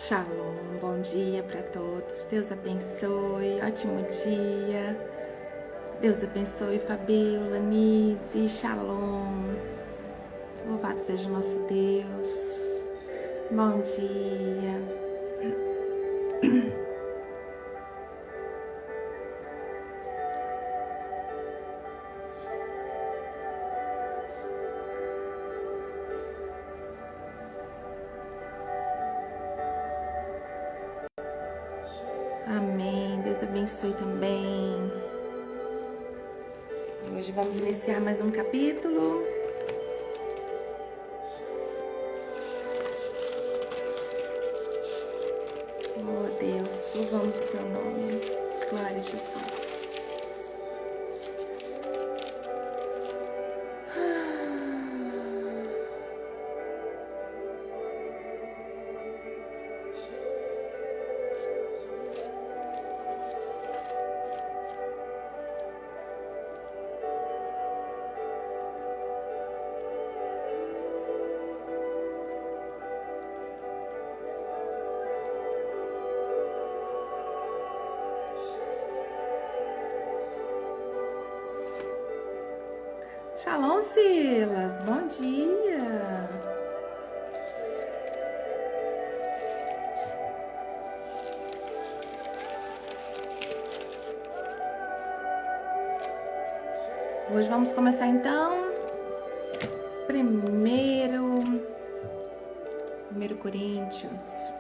Shalom, bom dia para todos. Deus abençoe, ótimo dia. Deus abençoe Fabiola, Nise, Shalom. Louvado seja o nosso Deus. Bom dia. Amém. Deus abençoe também. Hoje vamos iniciar mais um capítulo. Oh Deus, louvamos o teu nome. Glória a Jesus. Shalom, Silas. Bom dia. Hoje vamos começar então. Primeiro Coríntios.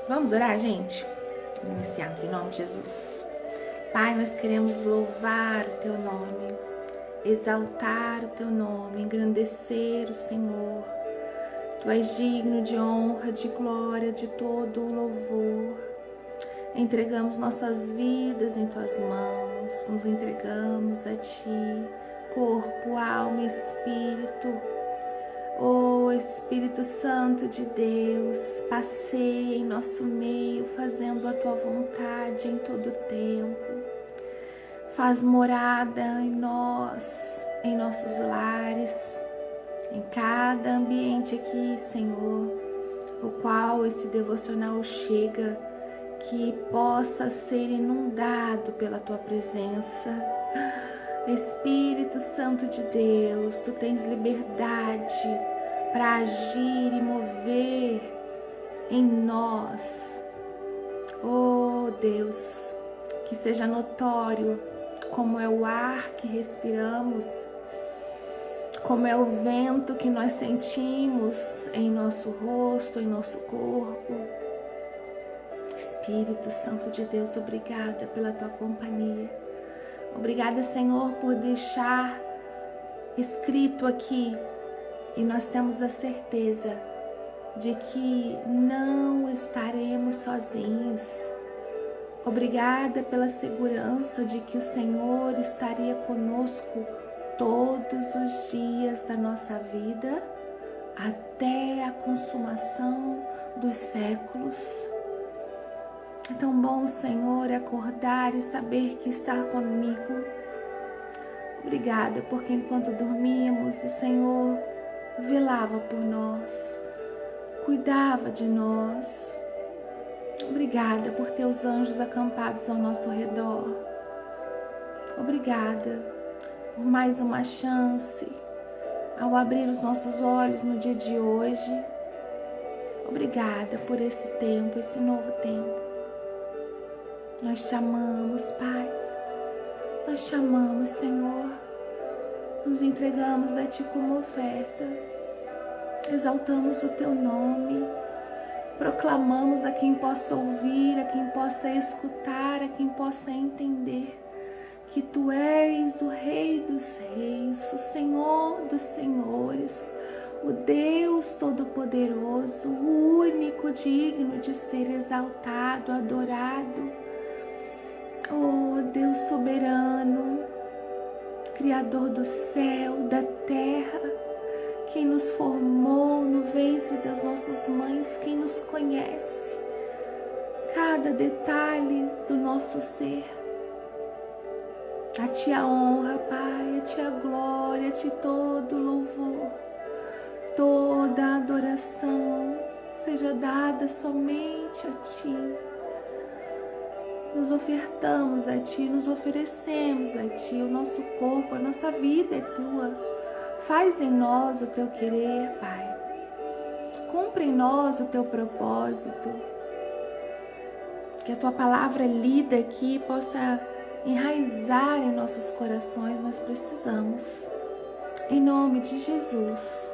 Vamos orar, gente? Iniciamos em nome de Jesus. Pai, nós queremos louvar o teu nome, exaltar o teu nome, engrandecer o Senhor. Tu és digno de honra, de glória, de todo o louvor. Entregamos nossas vidas em tuas mãos, nos entregamos a ti, corpo, alma e espírito. Oh Espírito Santo de Deus, passeia em nosso meio, fazendo a tua vontade em todo o tempo. Faz morada em nós, em nossos lares, em cada ambiente aqui, Senhor, o qual esse devocional chega, que possa ser inundado pela tua presença. Espírito Santo de Deus, tu tens liberdade para agir e mover em nós. Oh Deus, que seja notório como é o ar que respiramos, como é o vento que nós sentimos em nosso rosto, em nosso corpo. Espírito Santo de Deus, obrigada pela tua companhia. Obrigada, Senhor, por deixar escrito aqui, e nós temos a certeza de que não estaremos sozinhos. Obrigada pela segurança de que o Senhor estaria conosco todos os dias da nossa vida, até a consumação dos séculos. É tão bom, Senhor, acordar e saber que está comigo. Obrigada, porque enquanto dormíamos, o Senhor velava por nós, cuidava de nós. Obrigada por teus anjos acampados ao nosso redor. Obrigada por mais uma chance ao abrir os nossos olhos no dia de hoje. Obrigada por esse tempo, esse novo tempo. Nós te amamos, Pai. Nós te amamos, Senhor. Nos entregamos a Ti como oferta. Exaltamos o Teu nome. Proclamamos a quem possa ouvir, a quem possa escutar, a quem possa entender que Tu és o Rei dos Reis, o Senhor dos Senhores, o Deus Todo-Poderoso, o único digno de ser exaltado, adorado. Oh Deus soberano, Criador do céu, da terra, quem nos formou no ventre das nossas mães, quem nos conhece, cada detalhe do nosso ser. A Ti a honra, Pai, a Ti a glória, a Ti todo louvor, toda adoração seja dada somente a Ti. Nos ofertamos a Ti, nos oferecemos a Ti, o nosso corpo, a nossa vida é Tua. Faz em nós o Teu querer, Pai. Cumpre em nós o Teu propósito. Que a Tua palavra lida aqui possa enraizar em nossos corações, nós precisamos. Em nome de Jesus.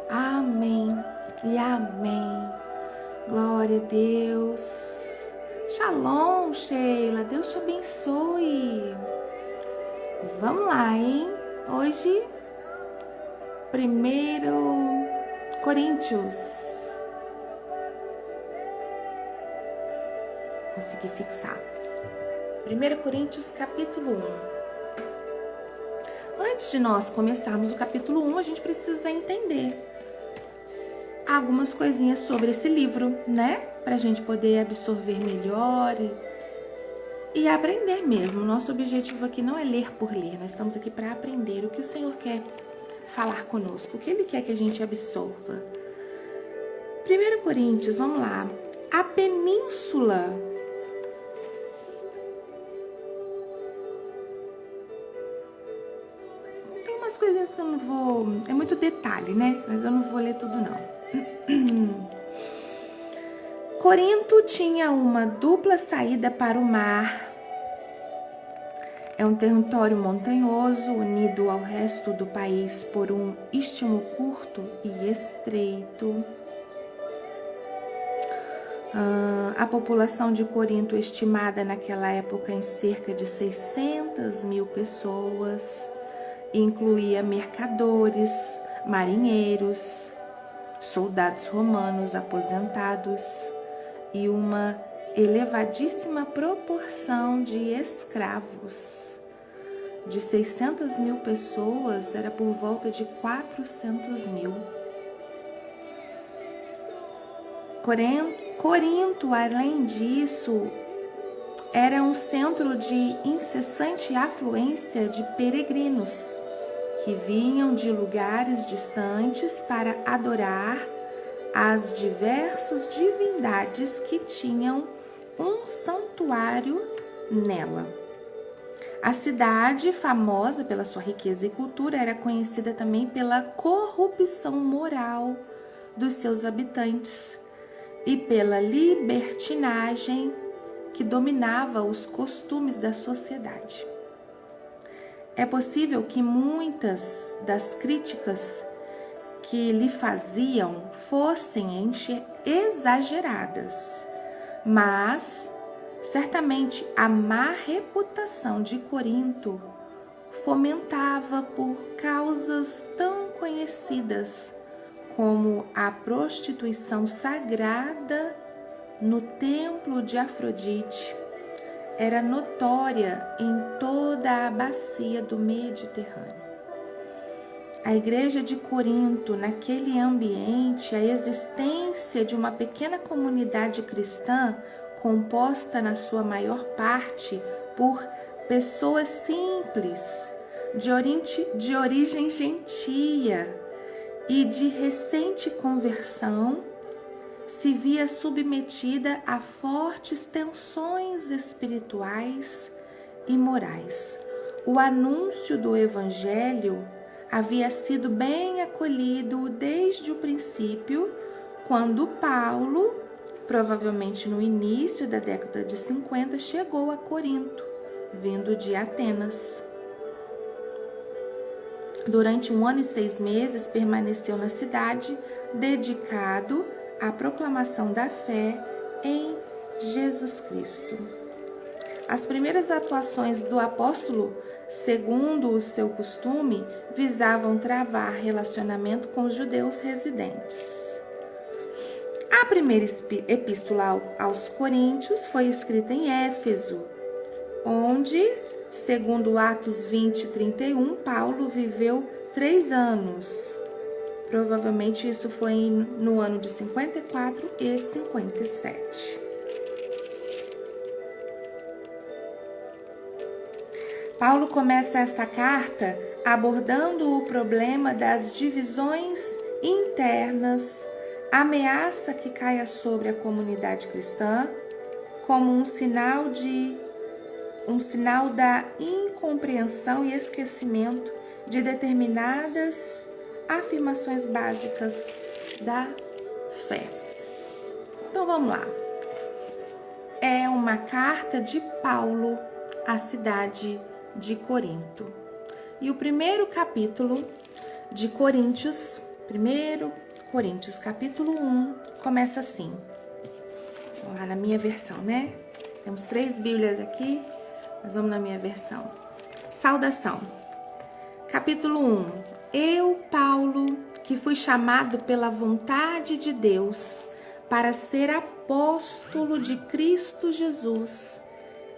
Amém e amém. Glória a Deus. Shalom, Sheila. Deus te abençoe. Vamos lá, hein? Hoje, 1 Coríntios. Consegui fixar. 1 Coríntios, capítulo 1. Antes de nós começarmos o capítulo 1, a gente precisa entender algumas coisinhas sobre esse livro, né? Para a gente poder absorver melhor e aprender mesmo. Nosso objetivo aqui não é ler por ler, nós estamos aqui para aprender o que o Senhor quer falar conosco, o que Ele quer que a gente absorva. 1 Coríntios, vamos lá. A península tem umas coisinhas que eu não vou... É muito detalhe, né? Mas eu não vou ler tudo, não. Corinto tinha uma dupla saída para o mar. É um território montanhoso unido ao resto do país por um istmo curto e estreito. A população de Corinto, estimada naquela época em cerca de 600 mil pessoas, incluía mercadores, marinheiros, soldados romanos aposentados e uma elevadíssima proporção de escravos. De 600 mil pessoas, era por volta de 400 mil. Corinto, além disso, era um centro de incessante afluência de peregrinos que vinham de lugares distantes para adorar as diversas divindades que tinham um santuário nela. A cidade, famosa pela sua riqueza e cultura, era conhecida também pela corrupção moral dos seus habitantes e pela libertinagem que dominava os costumes da sociedade. É possível que muitas das críticas que lhe faziam fossem exageradas, mas certamente a má reputação de Corinto fomentava por causas tão conhecidas como a prostituição sagrada no templo de Afrodite. Era notória em toda a bacia do Mediterrâneo. A igreja de Corinto, naquele ambiente, a existência de uma pequena comunidade cristã composta na sua maior parte por pessoas simples, de origem gentia e de recente conversão, se via submetida a fortes tensões espirituais e morais. O anúncio do Evangelho havia sido bem acolhido desde o princípio, quando Paulo, provavelmente no início da década de 50, chegou a Corinto, vindo de Atenas. Durante 1 ano e 6 meses, permaneceu na cidade, dedicado à proclamação da fé em Jesus Cristo. As primeiras atuações do apóstolo, segundo o seu costume, visavam travar relacionamento com os judeus residentes. A primeira epístola aos Coríntios foi escrita em Éfeso, onde, segundo Atos 20 e 31, Paulo viveu 3 anos. Provavelmente isso foi no ano de 54 e 57. Paulo começa esta carta abordando o problema das divisões internas, ameaça que caia sobre a comunidade cristã, como um sinal da incompreensão e esquecimento de determinadas afirmações básicas da fé. Então vamos lá. É uma carta de Paulo à cidade de Corinto. E o primeiro capítulo de Coríntios, 1 Coríntios capítulo 1, começa assim. Vamos lá na minha versão, né? Temos 3 Bíblias aqui, mas vamos na minha versão. Saudação. Capítulo 1. Eu, Paulo, que fui chamado pela vontade de Deus para ser apóstolo de Cristo Jesus,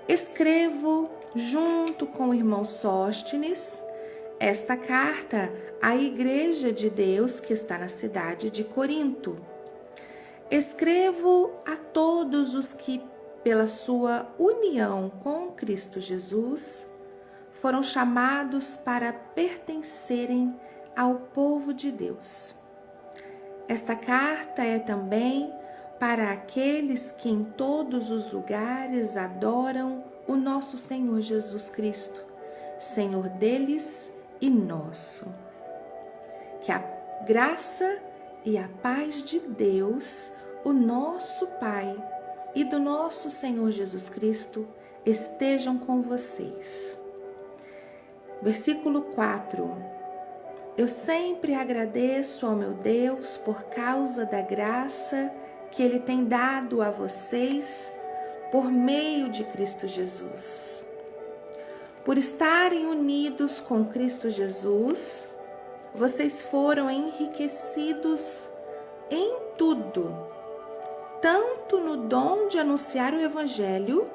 escrevo, junto com o irmão Sóstenes, esta carta à Igreja de Deus que está na cidade de Corinto. Escrevo a todos os que, pela sua união com Cristo Jesus, foram chamados para pertencerem ao povo de Deus. Esta carta é também para aqueles que em todos os lugares adoram o nosso Senhor Jesus Cristo, Senhor deles e nosso. Que a graça e a paz de Deus, o nosso Pai, e do nosso Senhor Jesus Cristo estejam com vocês. Versículo 4. Eu sempre agradeço ao meu Deus por causa da graça que Ele tem dado a vocês por meio de Cristo Jesus. Por estarem unidos com Cristo Jesus, vocês foram enriquecidos em tudo, tanto no dom de anunciar o Evangelho,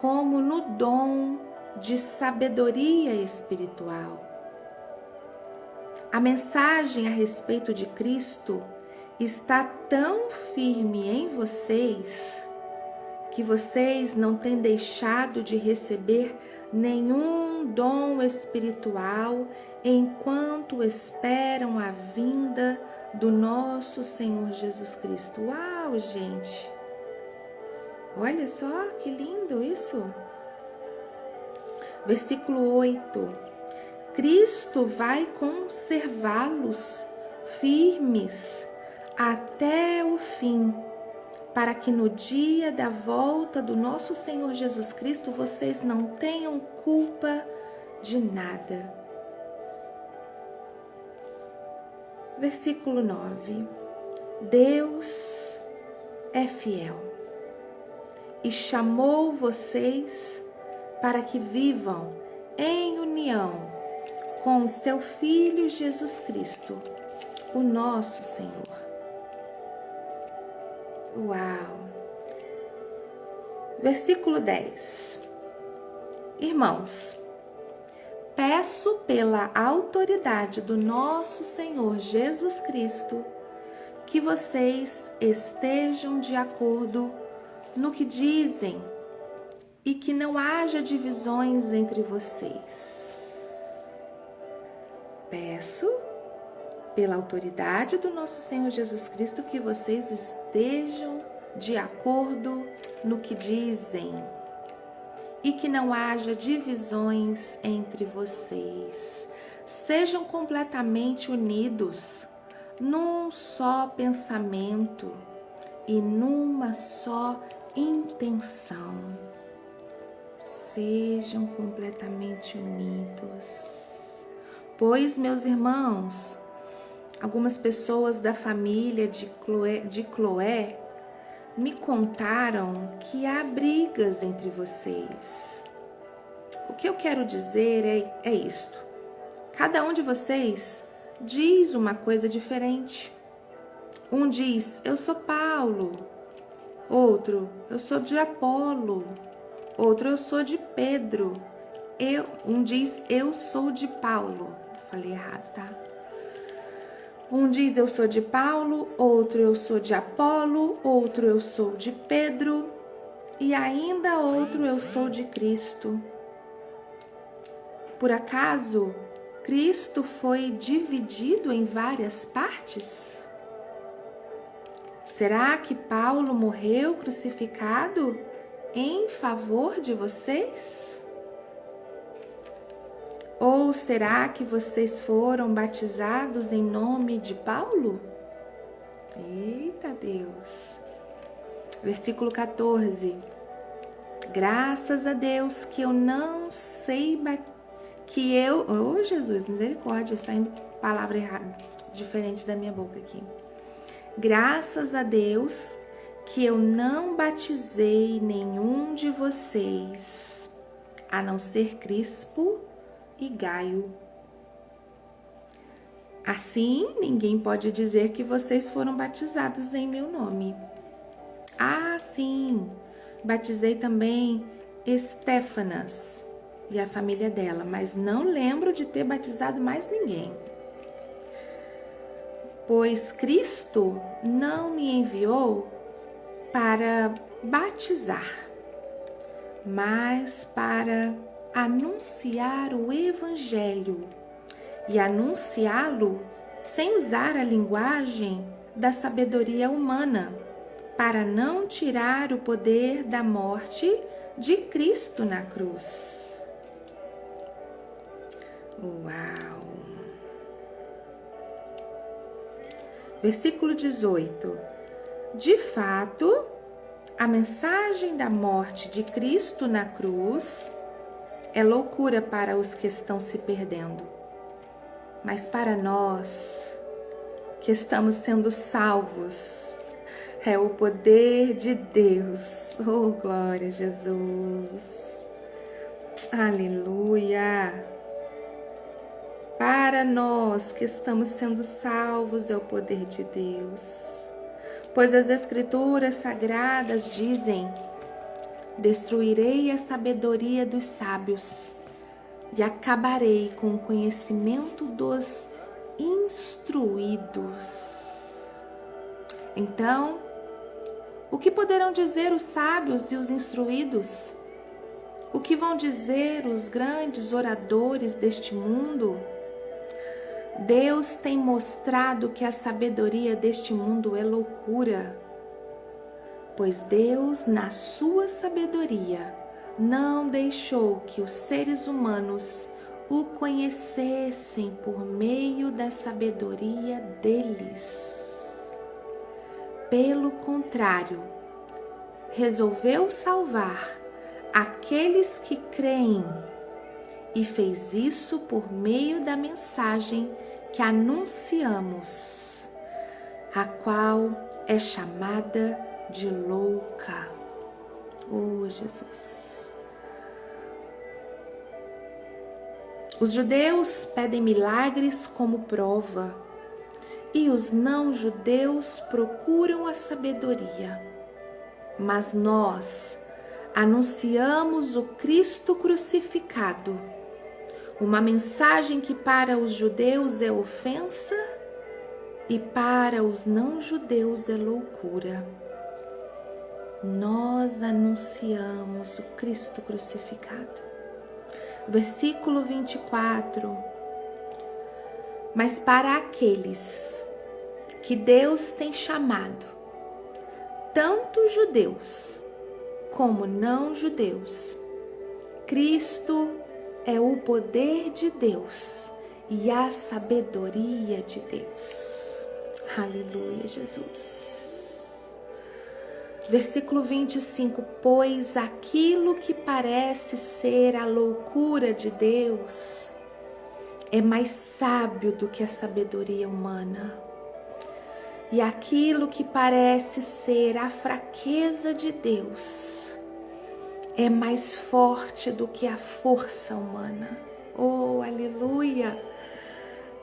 como no dom de sabedoria espiritual. A mensagem a respeito de Cristo está tão firme em vocês que vocês não têm deixado de receber nenhum dom espiritual enquanto esperam a vinda do nosso Senhor Jesus Cristo. Uau, gente! Olha só que lindo isso! Versículo 8. Cristo vai conservá-los firmes até o fim, para que no dia da volta do nosso Senhor Jesus Cristo vocês não tenham culpa de nada. Versículo 9. Deus é fiel e chamou vocês para que vivam em união com o seu Filho Jesus Cristo, o nosso Senhor. Uau! Versículo 10. Irmãos, peço pela autoridade do nosso Senhor Jesus Cristo que vocês estejam de acordo no que dizem e que não haja divisões entre vocês. Peço pela autoridade do nosso Senhor Jesus Cristo que vocês estejam de acordo no que dizem e que não haja divisões entre vocês. Sejam completamente unidos num só pensamento e numa só intenção. Sejam completamente unidos. Pois, meus irmãos, algumas pessoas da família de Cloé me contaram que há brigas entre vocês. O que eu quero dizer é isto. Cada um de vocês diz uma coisa diferente. Um diz, eu sou Paulo. Outro, eu sou de Apolo. Outro, eu sou de Pedro. Um diz, eu sou de Paulo. Falei errado, tá? Um diz, eu sou de Paulo. Outro, eu sou de Apolo. Outro, eu sou de Pedro. E ainda outro, eu sou de Cristo. Por acaso, Cristo foi dividido em várias partes? Será que Paulo morreu crucificado em favor de vocês? Ou será que vocês foram batizados em nome de Paulo? Eita Deus! Versículo 14. Graças a Deus que eu não sei Oh, Jesus, misericórdia, saindo palavra errada, diferente da minha boca aqui. Graças a Deus que eu não batizei nenhum de vocês, a não ser Crispo e Gaio. Assim, ninguém pode dizer que vocês foram batizados em meu nome. Ah, sim, batizei também Estéfanas e a família dela, mas não lembro de ter batizado mais ninguém. Pois Cristo não me enviou para batizar, mas para anunciar o Evangelho e anunciá-lo sem usar a linguagem da sabedoria humana, para não tirar o poder da morte de Cristo na cruz. Uau! Versículo 18. De fato, a mensagem da morte de Cristo na cruz é loucura para os que estão se perdendo. Mas para nós, que estamos sendo salvos, é o poder de Deus. Oh, glória a Jesus! Aleluia! Para nós que estamos sendo salvos é o poder de Deus. Pois as Escrituras Sagradas dizem: destruirei a sabedoria dos sábios e acabarei com o conhecimento dos instruídos. Então, o que poderão dizer os sábios e os instruídos? O que vão dizer os grandes oradores deste mundo? Deus tem mostrado que a sabedoria deste mundo é loucura, pois Deus, na sua sabedoria, não deixou que os seres humanos o conhecessem por meio da sabedoria deles. Pelo contrário, resolveu salvar aqueles que creem e fez isso por meio da mensagem que anunciamos, a qual é chamada de louca. Oh, Jesus! Os judeus pedem milagres como prova, e os não-judeus procuram a sabedoria. Mas nós anunciamos o Cristo crucificado, uma mensagem que para os judeus é ofensa e para os não-judeus é loucura. Nós anunciamos o Cristo crucificado. Versículo 24. Mas para aqueles que Deus tem chamado, tanto judeus como não-judeus, Cristo é o poder de Deus e a sabedoria de Deus. Aleluia, Jesus. Versículo 25. Pois aquilo que parece ser a loucura de Deus é mais sábio do que a sabedoria humana. E aquilo que parece ser a fraqueza de Deus é mais forte do que a força humana. Oh, aleluia!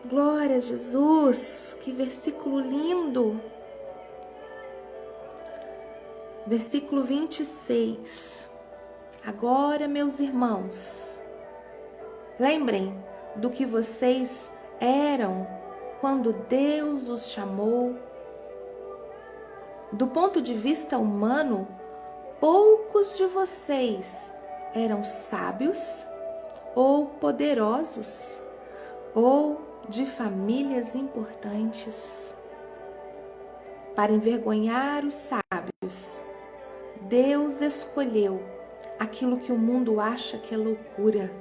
Glória a Jesus! Que versículo lindo! Versículo 26. Agora, meus irmãos, lembrem do que vocês eram quando Deus os chamou. Do ponto de vista humano, poucos de vocês eram sábios ou poderosos, ou de famílias importantes. Para envergonhar os sábios, Deus escolheu aquilo que o mundo acha que é loucura.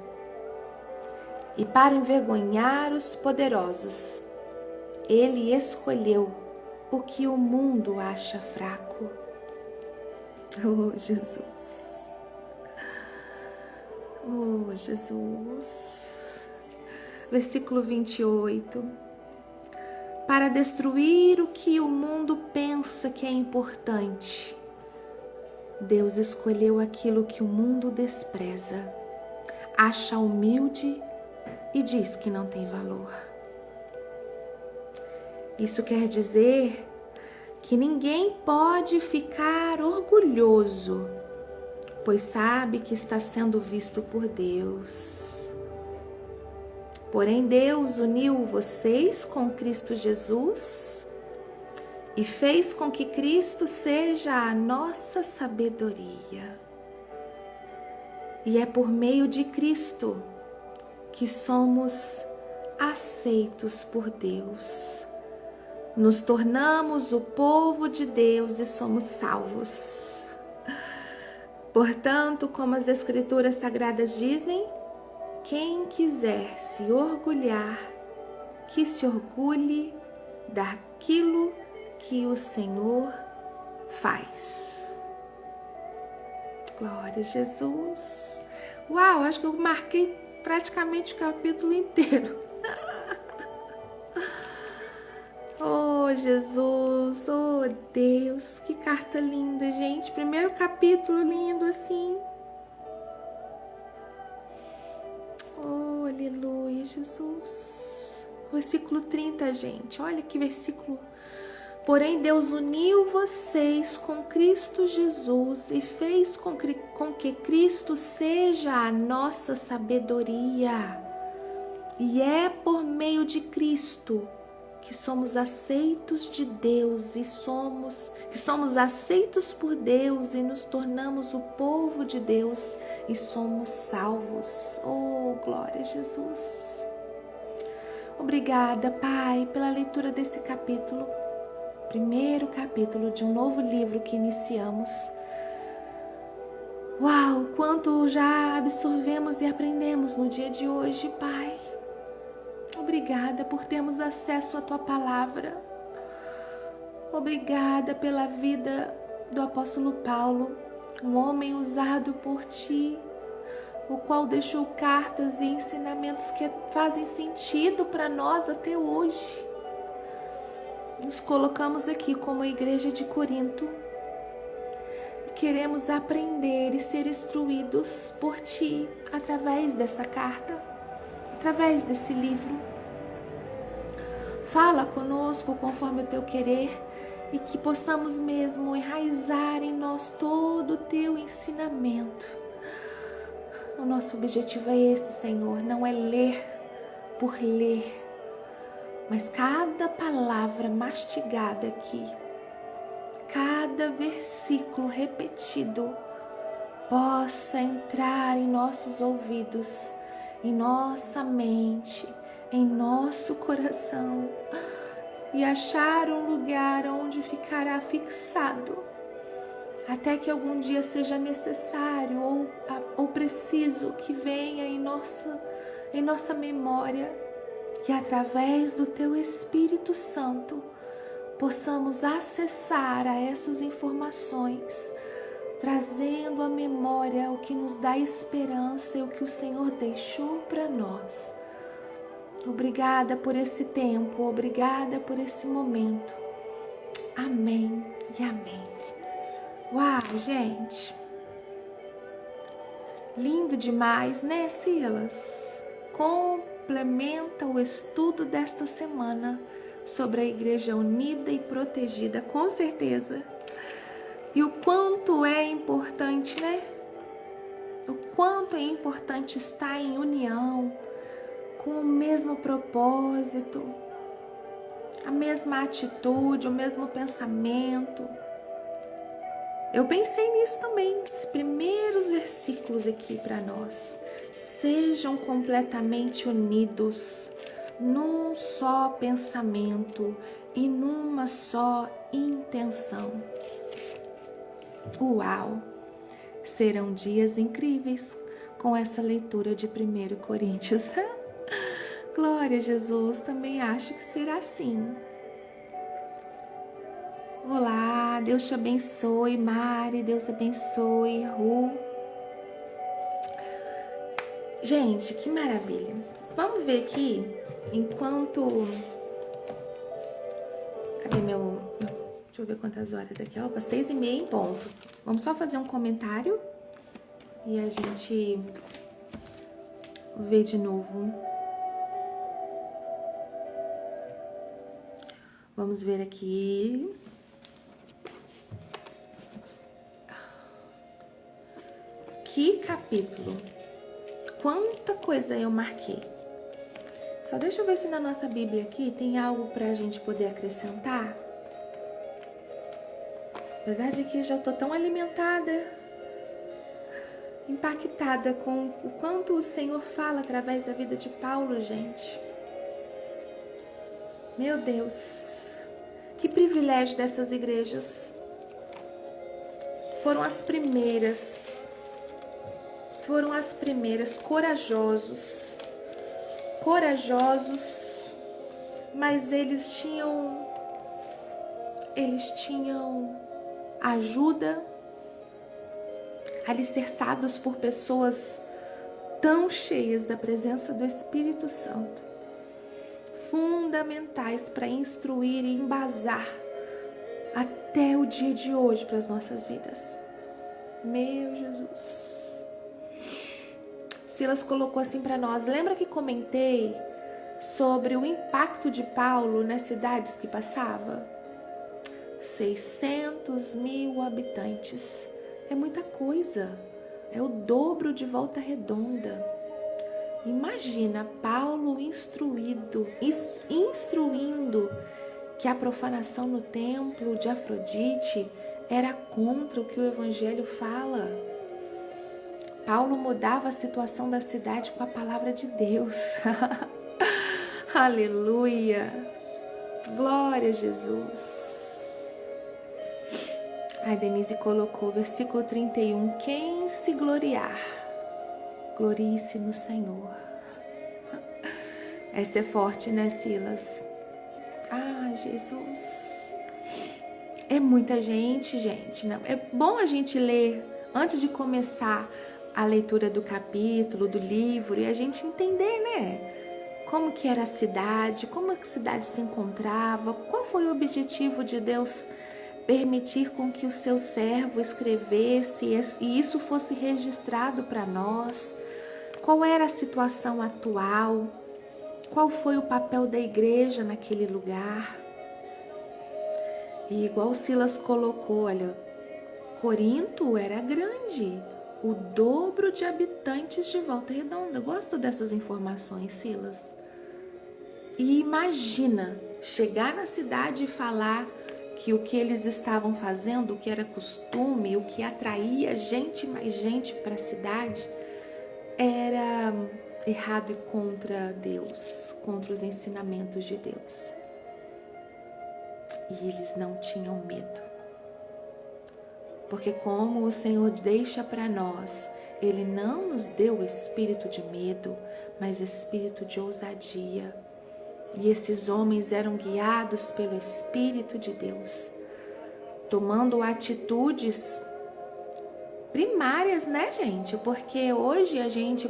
E para envergonhar os poderosos, Ele escolheu o que o mundo acha fraco. Oh, Jesus! Oh, Jesus! Versículo 28. Para destruir o que o mundo pensa que é importante, Deus escolheu aquilo que o mundo despreza, acha humilde e diz que não tem valor. Isso quer dizer que ninguém pode ficar orgulhoso, pois sabe que está sendo visto por Deus. Porém, Deus uniu vocês com Cristo Jesus e fez com que Cristo seja a nossa sabedoria. E é por meio de Cristo que somos aceitos por Deus. Nos tornamos o povo de Deus e somos salvos. Portanto, como as Escrituras Sagradas dizem, quem quiser se orgulhar, que se orgulhe daquilo que o Senhor faz. Glória a Jesus. Uau, acho que eu marquei praticamente o capítulo inteiro. Oh, Jesus, oh Deus, que carta linda, gente. Primeiro capítulo lindo assim. Oh, aleluia, Jesus. Versículo 30, gente. Olha que versículo. Porém, Deus uniu vocês com Cristo Jesus e fez com que Cristo seja a nossa sabedoria. E é por meio de Cristo que somos aceitos de Deus que somos aceitos por Deus e nos tornamos o povo de Deus e somos salvos. Oh, glória a Jesus. Obrigada, Pai, pela leitura desse capítulo. Primeiro capítulo de um novo livro que iniciamos. Uau, quanto já absorvemos e aprendemos no dia de hoje, Pai. Obrigada por termos acesso à Tua Palavra. Obrigada pela vida do apóstolo Paulo, um homem usado por Ti, o qual deixou cartas e ensinamentos que fazem sentido para nós até hoje. Nos colocamos aqui como a igreja de Corinto e queremos aprender e ser instruídos por Ti através dessa carta, através desse livro. Fala conosco conforme o Teu querer e que possamos mesmo enraizar em nós todo o Teu ensinamento. O nosso objetivo é esse, Senhor, não é ler por ler, mas cada palavra mastigada aqui, cada versículo repetido, possa entrar em nossos ouvidos, em nossa mente, em nosso coração e achar um lugar onde ficará fixado, até que algum dia seja necessário ou preciso que venha em nossa memória, que através do Teu Espírito Santo possamos acessar a essas informações, trazendo à memória o que nos dá esperança e o que o Senhor deixou para nós. Obrigada por esse tempo, obrigada por esse momento. Amém e amém. Uau, gente! Lindo demais, né, Silas? Complementa o estudo desta semana sobre a Igreja Unida e Protegida, com certeza. E o quanto é importante, né? O quanto é importante estar em união, com o mesmo propósito, a mesma atitude, o mesmo pensamento. Eu pensei nisso também, esses primeiros versículos aqui para nós. Sejam completamente unidos num só pensamento e numa só intenção. Uau! Serão dias incríveis com essa leitura de 1 Coríntios. Glória a Jesus, também acho que será assim. Olá, Deus te abençoe, Mari, Deus abençoe, Ru. Gente, que maravilha. Vamos ver aqui, enquanto... Cadê meu... Deixa eu ver quantas horas aqui. Opa, 6h30 em ponto. Vamos só fazer um comentário e a gente vê de novo. Vamos ver aqui. Que capítulo! Quanta coisa eu marquei. Só deixa eu ver se na nossa Bíblia aqui tem algo para a gente poder acrescentar. Apesar de que eu já estou tão alimentada, impactada com o quanto o Senhor fala através da vida de Paulo, gente. Meu Deus, que privilégio dessas igrejas. Foram as primeiras, corajosos, mas eles tinham ajuda, alicerçados por pessoas tão cheias da presença do Espírito Santo, fundamentais para instruir e embasar até o dia de hoje para as nossas vidas. Meu Jesus. Silas colocou assim para nós. Lembra que comentei sobre o impacto de Paulo nas cidades que passava? 600.000 habitantes. É muita coisa. É o dobro de Volta Redonda. Imagina Paulo instruindo que a profanação no templo de Afrodite era contra o que o Evangelho fala. Paulo mudava a situação da cidade com a palavra de Deus. Aleluia! Glória a Jesus! A Denise colocou, versículo 31, quem se gloriar, glorie-se no Senhor. Essa é forte, né, Silas? Ah, Jesus! É muita gente, não. É bom a gente ler antes de começar a leitura do capítulo, do livro, e a gente entender, né? Como que era a cidade, como a cidade se encontrava, qual foi o objetivo de Deus permitir com que o seu servo escrevesse e isso fosse registrado para nós, qual era a situação atual, qual foi o papel da igreja naquele lugar. E igual Silas colocou, olha, Corinto era grande, o dobro de habitantes de Volta Redonda. Gosto dessas informações, Silas. E imagina chegar na cidade e falar que o que eles estavam fazendo, o que era costume, o que atraía mais gente para a cidade, era errado e contra Deus, contra os ensinamentos de Deus. E eles não tinham medo. Porque como o Senhor deixa para nós, Ele não nos deu o espírito de medo, mas espírito de ousadia. E esses homens eram guiados pelo Espírito de Deus, tomando atitudes primárias, né, gente? Porque hoje a gente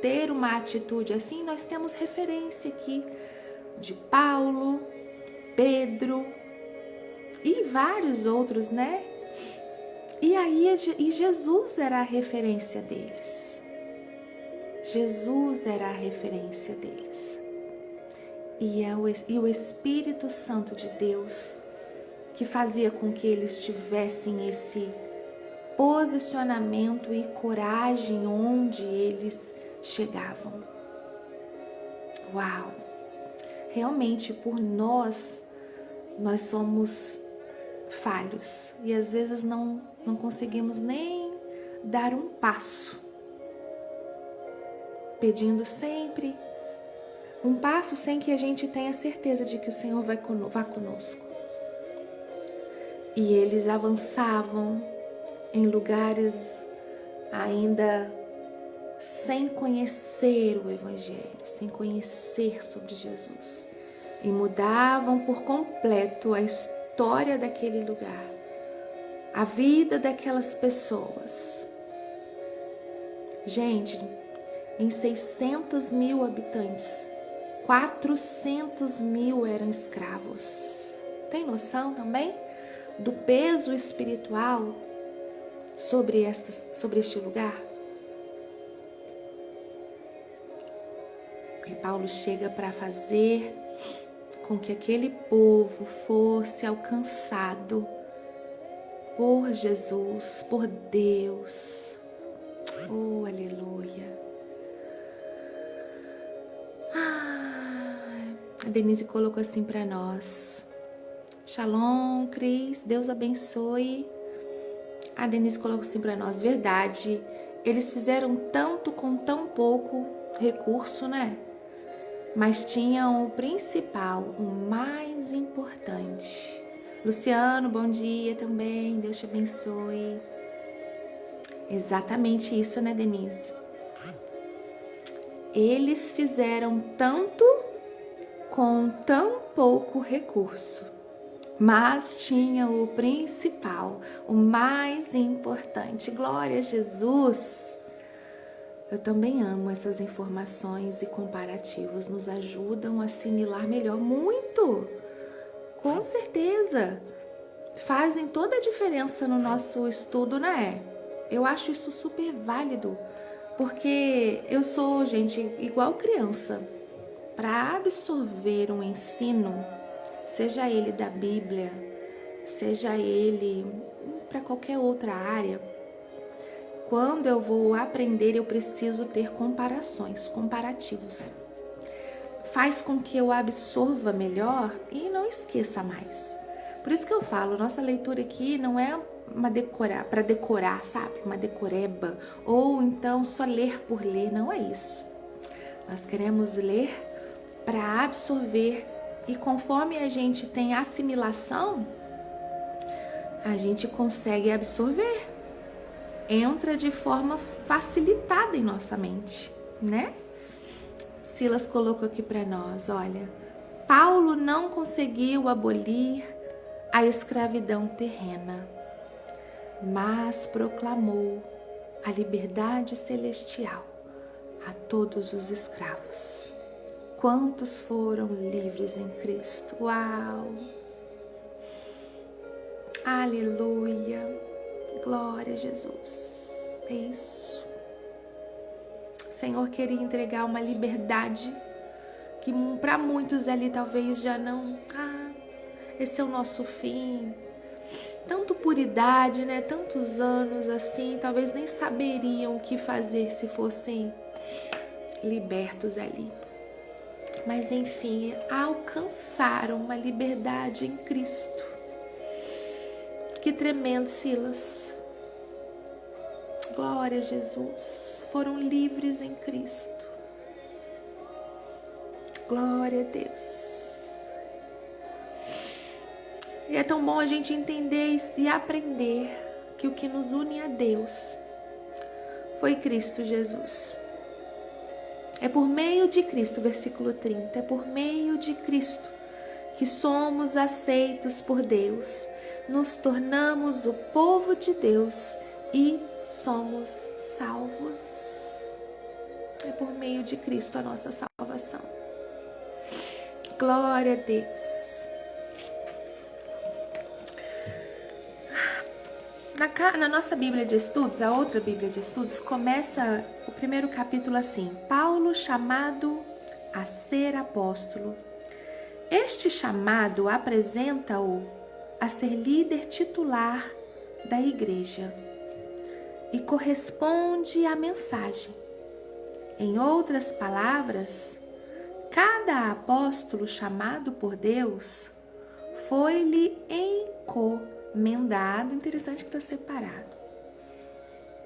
ter uma atitude assim, nós temos referência aqui de Paulo, Pedro e vários outros, né? E Jesus era a referência deles. Jesus era a referência deles. E o Espírito Santo de Deus que fazia com que eles tivessem esse posicionamento e coragem onde eles chegavam. Uau! Realmente, por nós somos falhos e às vezes não conseguimos nem dar um passo, pedindo sempre um passo sem que a gente tenha certeza de que o Senhor vá conosco. E eles avançavam em lugares ainda sem conhecer o Evangelho, sem conhecer sobre Jesus. E mudavam por completo a história daquele lugar, a vida daquelas pessoas. Gente, em 600 mil habitantes, 400 mil eram escravos. Tem noção também do peso espiritual sobre este lugar? E Paulo chega para fazer com que aquele povo fosse alcançado por Jesus, por Deus. Oh, aleluia. A Denise colocou assim para nós. Shalom, Cris, Deus abençoe. A Denise colocou assim para nós. Verdade, eles fizeram tanto com tão pouco recurso, né? Mas tinham o principal, o mais importante. Luciano, bom dia também, Deus te abençoe. Exatamente isso, né, Denise? Eles fizeram tanto com tão pouco recurso, mas tinham o principal, o mais importante. Glória a Jesus! Eu também amo essas informações e comparativos, nos ajudam a assimilar melhor, muito, com certeza, fazem toda a diferença no nosso estudo, né? Eu acho isso super válido, porque eu sou, gente, igual criança, para absorver um ensino, seja ele da Bíblia, seja ele para qualquer outra área, quando eu vou aprender, eu preciso ter comparativos. Faz com que eu absorva melhor e não esqueça mais. Por isso que eu falo, nossa leitura aqui não é para decorar, sabe? Uma decoreba, ou então só ler por ler, não é isso. Nós queremos ler para absorver, e conforme a gente tem assimilação, a gente consegue absorver. Entra de forma facilitada em nossa mente, né? Silas colocou aqui para nós, olha, Paulo não conseguiu abolir a escravidão terrena, mas proclamou a liberdade celestial a todos os escravos. Quantos foram livres em Cristo? Uau! Aleluia! Glória a Jesus. É isso. O Senhor queria entregar uma liberdade que para muitos ali talvez já não... esse é o nosso fim. Tanto por idade, né? Tantos anos assim, talvez nem saberiam o que fazer se fossem libertos ali. Mas enfim, alcançaram uma liberdade em Cristo. Que tremendo, Silas. Glória a Jesus. Foram livres em Cristo. Glória a Deus. E é tão bom a gente entender e aprender que o que nos une a Deus foi Cristo Jesus. É por meio de Cristo, versículo 30, é por meio de Cristo que somos aceitos por Deus, nos tornamos o povo de Deus e somos salvos. É por meio de Cristo a nossa salvação. Glória a Deus. Na nossa Bíblia de Estudos, a outra Bíblia de Estudos, começa o primeiro capítulo assim: Paulo chamado a ser apóstolo. Este chamado apresenta-o a ser líder titular da igreja e corresponde à mensagem. Em outras palavras, cada apóstolo chamado por Deus foi-lhe encomendado, interessante que está separado.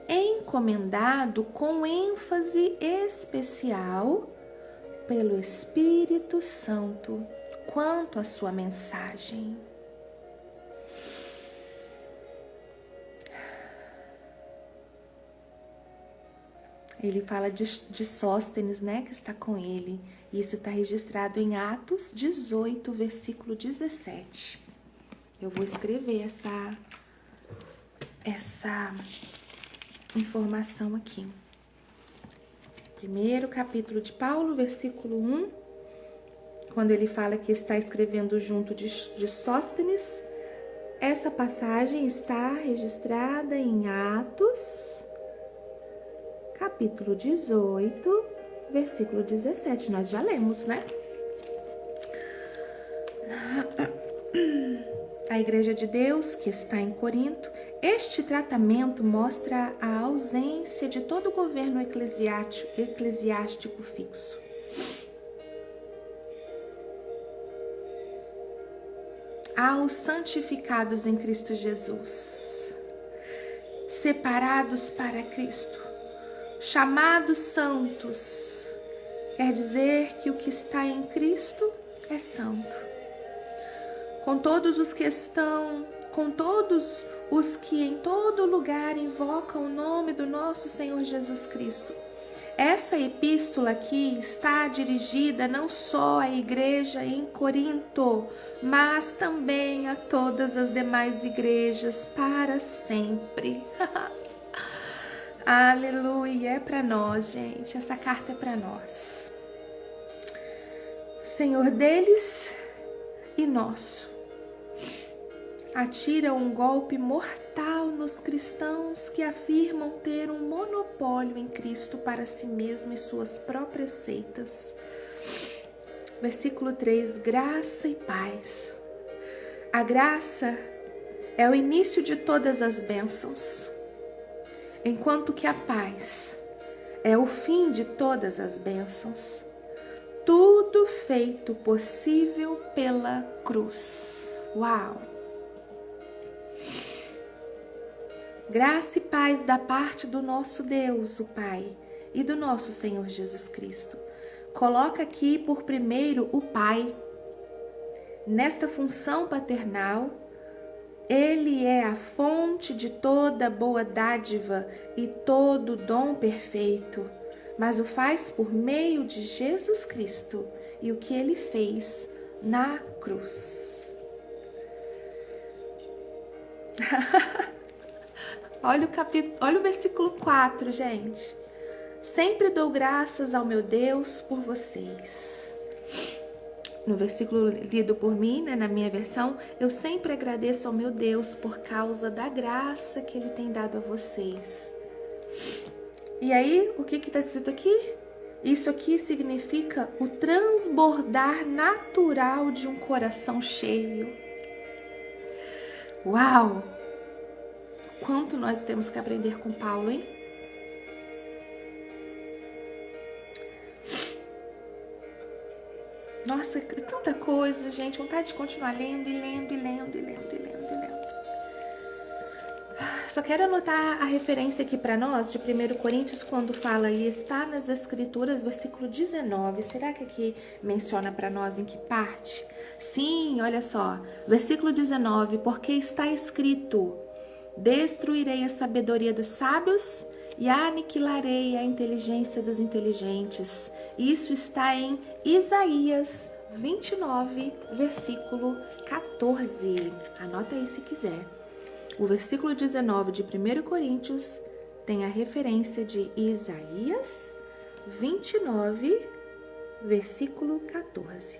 Encomendado com ênfase especial pelo Espírito Santo quanto à sua mensagem. Ele fala de Sóstenes, né, que está com ele. Isso está registrado em Atos 18, versículo 17. Eu vou escrever essa informação aqui. Primeiro capítulo de Paulo, versículo 1, quando ele fala que está escrevendo junto de Sóstenes, essa passagem está registrada em Atos, capítulo 18, versículo 17. Nós já lemos, né? A Igreja de Deus, que está em Corinto, este tratamento mostra a ausência de todo governo eclesiástico fixo. Aos santificados em Cristo Jesus, separados para Cristo, chamados santos, quer dizer que o que está em Cristo é santo. Com todos os que em todo lugar invocam o nome do nosso Senhor Jesus Cristo. Essa epístola aqui está dirigida não só à igreja em Corinto, mas também a todas as demais igrejas para sempre. Aleluia, é para nós, gente. Essa carta é para nós. Senhor deles e nosso. Atira um golpe mortal nos cristãos que afirmam ter um monopólio em Cristo para si mesmo e suas próprias seitas. Versículo 3, graça e paz. A graça é o início de todas as bênçãos, enquanto que a paz é o fim de todas as bênçãos. Tudo feito possível pela cruz. Uau! Graça e paz da parte do nosso Deus, o Pai, e do nosso Senhor Jesus Cristo. Coloca aqui por primeiro o Pai. Nesta função paternal, Ele é a fonte de toda boa dádiva e todo dom perfeito, mas o faz por meio de Jesus Cristo e o que Ele fez na cruz. Olha o versículo 4, gente. Sempre dou graças ao meu Deus por vocês. No versículo lido por mim, né, na minha versão, eu sempre agradeço ao meu Deus por causa da graça que Ele tem dado a vocês. E aí, o que está escrito aqui? Isso aqui significa o transbordar natural de um coração cheio. Uau! Quanto nós temos que aprender com Paulo, hein? Nossa, tanta coisa, gente. Vontade de continuar lendo e lendo e lendo e lendo e lendo e lendo. Só quero anotar a referência aqui para nós de 1 Coríntios, quando fala e está nas Escrituras, versículo 19. Será que aqui menciona para nós em que parte? Sim, olha só. Versículo 19. Porque está escrito: destruirei a sabedoria dos sábios e aniquilarei a inteligência dos inteligentes. Isso está em Isaías 29, versículo 14. Anota aí se quiser. O versículo 19 de 1 Coríntios tem a referência de Isaías 29, versículo 14.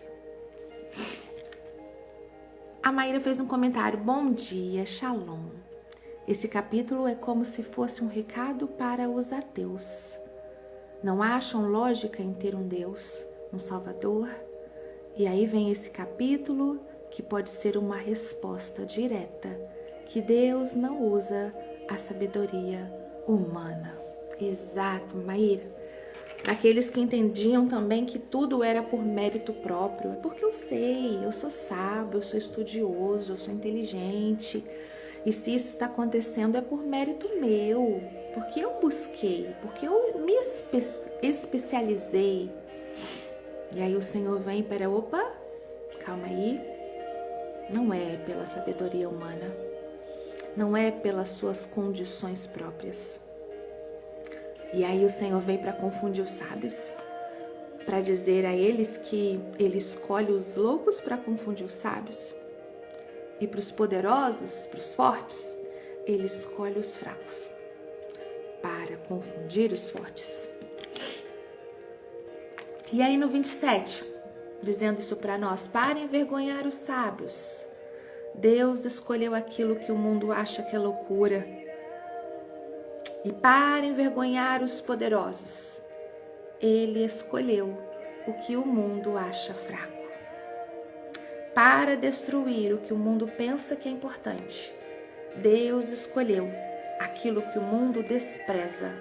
A Maíra fez um comentário. Bom dia, shalom. Esse capítulo é como se fosse um recado para os ateus. Não acham lógica em ter um Deus, um Salvador? E aí vem esse capítulo que pode ser uma resposta direta, que Deus não usa a sabedoria humana. Exato, Maíra. Aqueles que entendiam também que tudo era por mérito próprio. Porque eu sei, eu sou sábio, eu sou estudioso, eu sou inteligente. E se isso está acontecendo é por mérito meu. Porque eu busquei, porque eu me especializei. E aí o Senhor vem para, opa, calma aí. Não é pela sabedoria humana. Não é pelas suas condições próprias. E aí o Senhor vem para confundir os sábios, para dizer a eles que Ele escolhe os loucos para confundir os sábios. E para os poderosos, para os fortes, Ele escolhe os fracos para confundir os fortes. E aí no 27, dizendo isso para nós, para envergonhar os sábios, Deus escolheu aquilo que o mundo acha que é loucura. E para envergonhar os poderosos, Ele escolheu o que o mundo acha fraco. Para destruir o que o mundo pensa que é importante, Deus escolheu aquilo que o mundo despreza,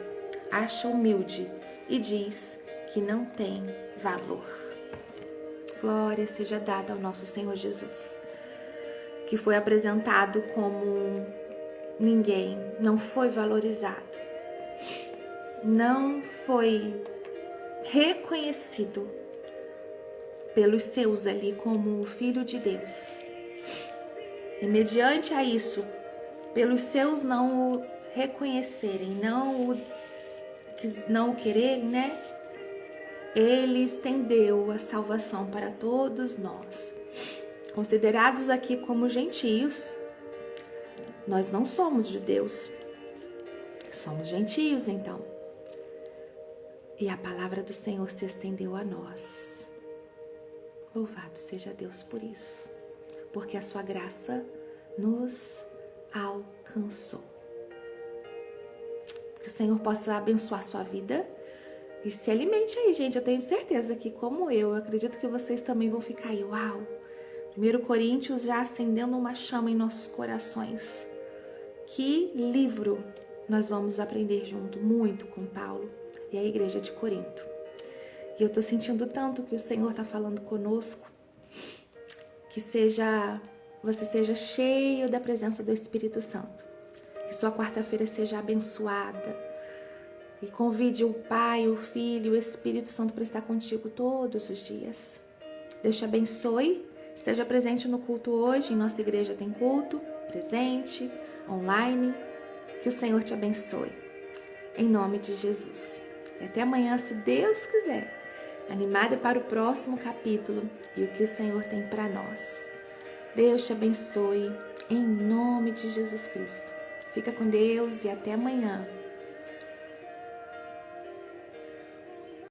acha humilde e diz que não tem valor. Glória seja dada ao nosso Senhor Jesus, que foi apresentado como ninguém, não foi valorizado, não foi reconhecido pelos seus ali como o Filho de Deus. E mediante a isso, pelos seus não o reconhecerem, não o quererem, né? Ele estendeu a salvação para todos nós. Considerados aqui como gentios, nós não somos judeus, somos gentios então. E a palavra do Senhor se estendeu a nós. Louvado seja Deus por isso, porque a sua graça nos alcançou. Que o Senhor possa abençoar a sua vida e se alimente aí, gente. Eu tenho certeza que, como eu acredito que vocês também vão ficar aí, uau! 1 Coríntios já acendendo uma chama em nossos corações. Que livro nós vamos aprender junto, muito com Paulo e a igreja de Corinto. E eu tô sentindo tanto que o Senhor tá falando conosco, que você seja cheio da presença do Espírito Santo, que sua quarta-feira seja abençoada e convide o Pai, o Filho e o Espírito Santo para estar contigo todos os dias. Deus te abençoe, esteja presente no culto hoje, em nossa igreja tem culto, presente, online, que o Senhor te abençoe, em nome de Jesus. E até amanhã, se Deus quiser, animada para o próximo capítulo e o que o Senhor tem para nós. Deus te abençoe, em nome de Jesus Cristo. Fica com Deus e até amanhã.